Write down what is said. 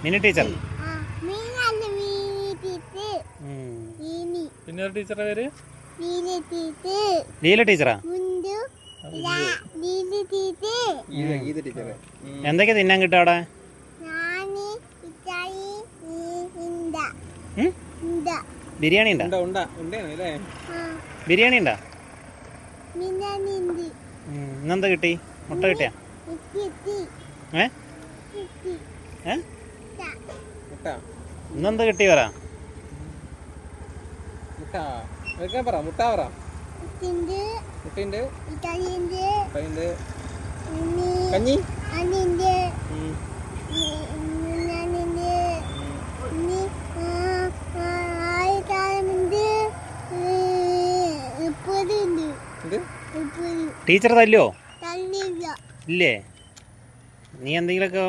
Mini teacher. പിന്നെ ടീച്ചറുടെ പേര് ലീല ടീച്ചറാ. എന്തൊക്കെയാ തിന്നാൻ കിട്ടും അവിടെ? ബിരിയാണി ഉണ്ടോ? ബിരിയാണി ഉണ്ടോ? ഇന്നെന്താ കിട്ടി? മുട്ട കിട്ടിയാ? ഇന്നെന്താ കിട്ടി പറ? കഞ്ഞി ടീച്ചർ തല്ലോ? ഇല്ലേ? നീ എന്തെങ്കിലുമൊക്കെ